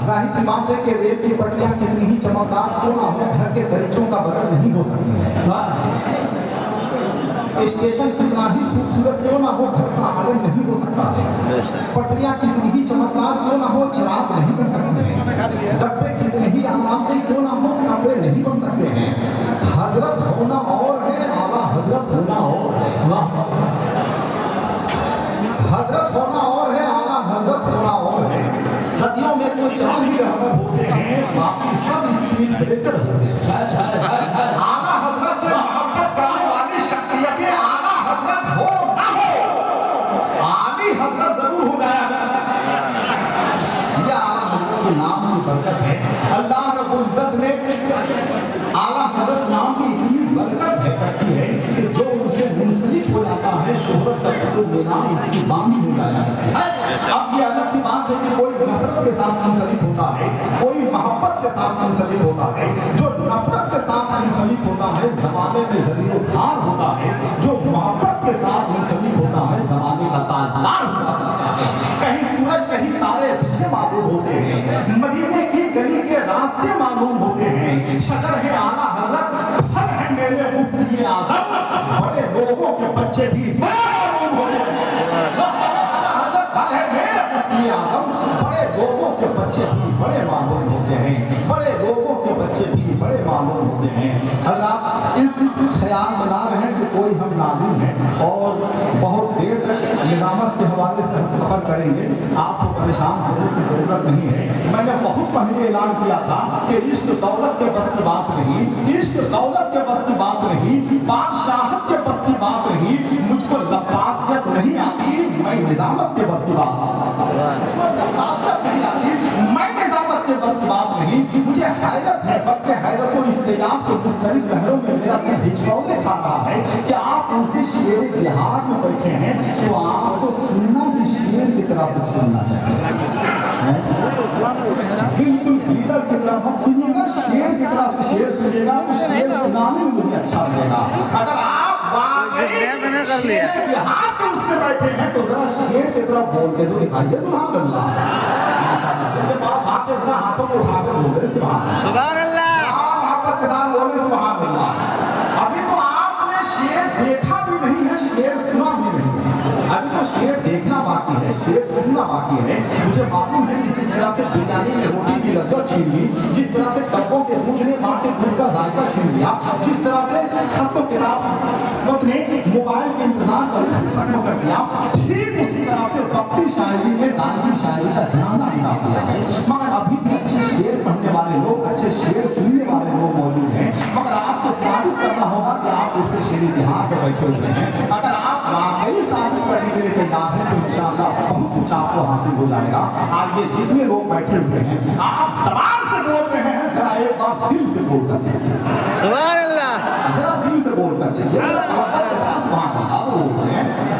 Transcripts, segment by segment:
जाहिर सी बात है कि रेल की पटरियां कितनी ही चमकदार क्यों ना हो, घर के दरीचों का बदल नहीं हो सकती है। स्टेशन कितना ही खूबसूरत क्यों ना हो, घर का आंगन नहीं हो सकता है। पटरियां कितनी ही चमकदार क्यों ना हो, चिराग नहीं बन सकते हैं। डब्बे कितने ही आरामदेह क्यों ना हो, कपड़े नहीं बन सकते हैं। हजरत होना और है, आला हजरत होना और है। हजरत होना और है, आला हजरत होना और है। सदियों में तो चांद ही रहबर होते हैं, बाकी सब स्पीड ब्रेकर होते हैं। आला हजरत से मोहब्बत करने वाली शख्सियतें आला हजरत हो ना हो, आली हजरत जरूर हो जाएगा। यह आला हजरत के नाम की बरकत है। अल्लाह रब्बुल इज्जत ने आला हजरत नाम की इतनी बरकत रखी है कि जो उसे मुंसलिक हो जाता है, शोहरत तक तो बेनाम उसकी बानी हो जाता है। अब ये अलग सी बात है कि कोई नफरत के साथ मुंसलिक होता है, कोई मोहब्बत के साथ मुंसलिक होता है। जो नफरत के साथ मुंसलिक होता है, जमाने में ज़रीओ खार होता है। जो मोहब्बत के साथ मुंसलिक होता है, जमाने का ताजदार होता है। कहीं सूरज कहीं तारे पीछे मालूम होते हैं, मदीने की गली के रास्ते मालूम होते हैं। शजर है आला हजरत, फल है मेरे मुफ्ती आज़म, बड़े लोगों के बच्चे भी मालूम होते हैं। फल है मेरे मुफ्ती आज़म, बड़े लोगों के बच्चे भी बड़े मालूम होते हैं। बड़े लोगों के बच्चे भी बड़े मालूम होते हैं। हज़रात इस ख्याल बना रहे हैं कि कोई हम नाज़िम हैं और बहुत देर तक निज़ामत के हवाले से हम सफ़र करेंगे, आपको परेशान होने की ज़रूरत नहीं है। मैंने बहुत पहले ऐलान किया था कि इश्क दौलत के बस की बात नहीं, इश्क दौलत के बस की बात नहीं, बादशाहत के बस की बात नहीं। मुझको लफाजियत नहीं आती, मैं निज़ामत के बस की बात नहीं आती, मैं निज़ामत के बस की बात नहीं। मुझे हैरत है, बल्कि हैरत और इस्तेजाब के मुख्तलिफ लहरों में मेरा दिल हिचकौले खा रहा है कि आप उनसे शेर बिहार में बैठे हैं तो आपको सुनना भी शेर की तरह से सुनना चाहिए। बिल्कुल गीदड़ की तरह मत सुनिएगा, शेर की तरह से शेर सुनिएगा, तो शेर सुनाने में मुझे अच्छा लगेगा। अगर आप हाथ में उसमें बैठे हैं तो जरा शेर की तरह बोल के तो दिखाइए सुभान अल्लाह। उनके पास आके जरा हाथों को उठाकर बोले सुभान अल्लाह, आप मोहब्बत के साथ बोले सुभान अल्लाह। अभी तो आपने शेर देखा भी नहीं है, शेर सुना भी नहीं है। अभी तो शेर देखना बाकी है, शेर सुनना बाकी है। मुझे मालूम है कि जिस तरह से बिरयानी में रोटी की लज्जत छीन ली, जिस तरह से कब्बों के दूध ने माँ के दूध का जायका छीन लिया, जिस तरह से खत्तो किताब ने मोबाइल के इंतजार पर खत्म कर दिया, ठीक उसी तरह से वक्ती शायरी में दानवी शायरी का जनाजा निकाल दिया है। मगर अभी भी अच्छे शेर पढ़ने वाले लोग, अच्छे शेर सुनने वाले लोग मौजूद हैं। मगर आपको साबित करना होगा कि आप उससे शेरी बिहार पे बैठे हुए हैं। अगर आप वाकई साबित करने के लिए तैयार हैं तो इंशाअल्लाह बहुत कुछ आपको हासिल हो जाएगा। आज ये जितने लोग बैठे हुए हैं, आप जबान से बोल रहे हैं, जरा एक बार दिल से बोल कर देखिए, जरा दिल से बोल कर देखिए,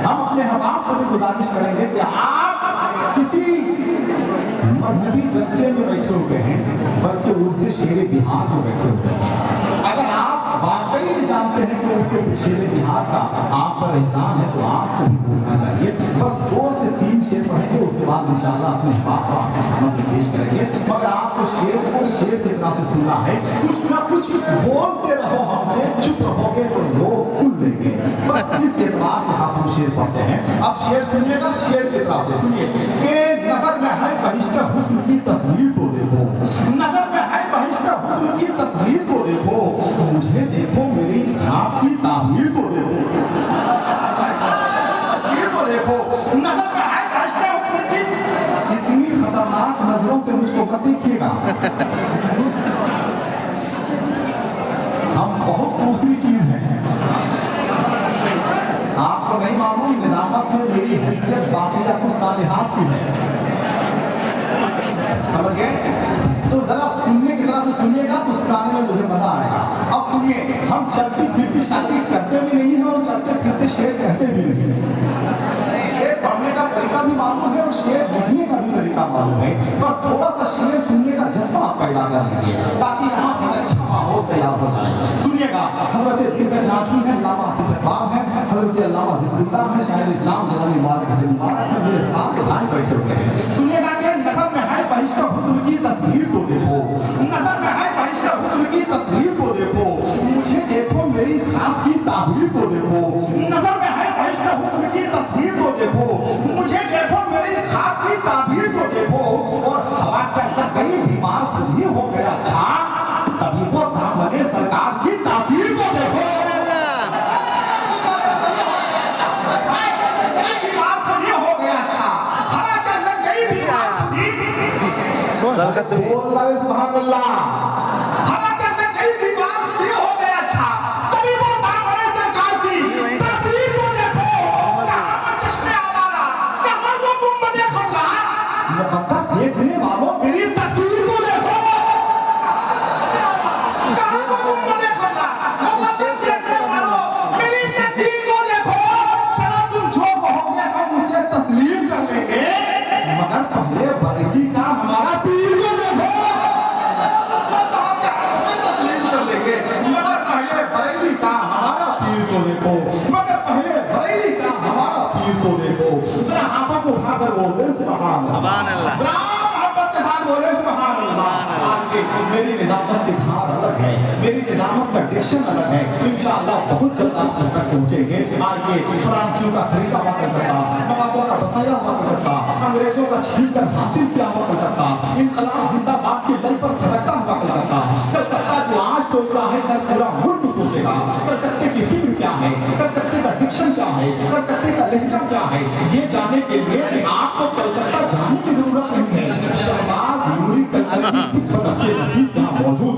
हम अपने हबाब से भी गुजारिश करेंगे कि आप किसी मजहबी जलसे में बैठे हुए हैं, बल्कि उनसे शेर बिहार में बैठे हुए हैं। अगर आप वाकई जानते हैं कि उनसे शेर बिहार का आप पर एहसान है तो आपको भी बोलना चाहिए। बस 2 से 3 शेर पढ़ेंगे, उसके बाद इंशाअल्लाह अपने बाप का खिदमत पेश करेंगे। मगर आपको शेर को शेर की तरह से सुनना है, कुछ ना कुछ बोलते रहो हमसे, चुप रहोगे तो लोग सुन लेंगे। बस इस एतबार के साथ हम शेर पढ़ते हैं। अब शेर सुनिएगा, शेर की तरह से सुनिए कि नजर में है बहिश्ता हुस्न की तस्वीर को देखो, नजर में है बहिश्ता हुस्न की तस्वीर को देखो, मुझे देखो मेरी इस खाब की तामीर को देखो, तस्वीर को देखो, नजर में है बहिश्ता हुस्न की। इतनी खतरनाक नजरों से मुझको मत देखिएगा, हम बहुत दूसरी चीज है। आपको नहीं मालूम, निजामत में मेरी हैसियत बाकिया कुछ सालिहात की है, समझ गए? तो जरा सुनने की तरह से सुनिएगा तो सुनाने में मुझे मजा आएगा। अब सुनिए, हम चलती फिरती शादी करते भी नहीं है और चलते फिरते शेर कहते भी नहीं है। शेर पढ़ने का तरीका भी मालूम है और शेर लिखने का भी तरीका मालूम है। बस थोड़ा सा शेर सुनने का जज्बा आप पैदा कर लीजिए ताकि यहाँ से अच्छा माहौल तैयार हो जाए। सुनिएगा, हजरत दिलकश नाज़मी है, अल्लामा आसिफ इकबाल है, हजरत अल्लामा ज़िक्रुल्लाह है, शायर इस्लाम जनाब मुबारक से मुबारक है, मेरे साथ भाई बैठे हुए हैं। सुनिएगा कि नज़र में है बहिश्ता हुस्न की ताबीर को देखो और हवा के अंदर कहीं बीमार खुद ही हो गया। अच्छा तभी वो दामने सरकार की तासीर को देखो। बीमार खुद ही हो गया। अच्छा हवा के अंदर कहीं बीमार खुद ही बोल रहा है सुभान अल्लाह। हवा के अंदर कहीं बीमार खुद ही हो गया। अच्छा तभी वो दामने सरकार की तासीर को देखो। कहाँ वो चश्मे आवारा, कहाँ वो गुंबदे खजरा। मुकद्दर देखने वालों मेरी तस्वीर को देखो। कहाँ वो गुंबदे खजरा, मुकद्दर देखने वालों मेरी तस्वीर को देखो। चलो तुम जो कहोगे हम उसे तस्लीम कर लेंगे, मगर पहले बरेली का हमारा पीर को देखो। जो कहोगे हम उसे तस्लीम कर लेंगे, मगर पहले बरेली का हमारा पीर को देखो। मगर पहले बरेली का हमारा पीर को देखो। जरा हाथों को उठाकर बोल सुभान अल्लाह। जरा मोहब्बत के साथ बोले सुभान अल्लाह। आज मेरी निजामत की धार अलग है, मेरी निजामत का डिक्शन अलग है। इंशाअल्लाह बहुत जल्द आप तक पहुंचेंगे। आइए फ्रांसियों का खरीदा हुआ कलकत्ता, नवाबों का बसाया हुआ कलकत्ता, अंग्रेजों का छीनकर हासिल किया हुआ कलकत्ता, इनकलाब जिंदाबाद की लय पर फटकता हुआ कलकत्ता। कलकत्ता जो आज टोकता है कल पूरा मुल्क सोचेगा। कलकत्ते की फिक्र क्या है, कलकत्ते का डिक्शन क्या है, कलकत्ते का लहजा क्या है, ये जाने के लिए आपको कलकत्ता जाने की जरूरत नहीं है। शहबाज नूरी कलकत्ते की तरफ से यहाँ मौजूद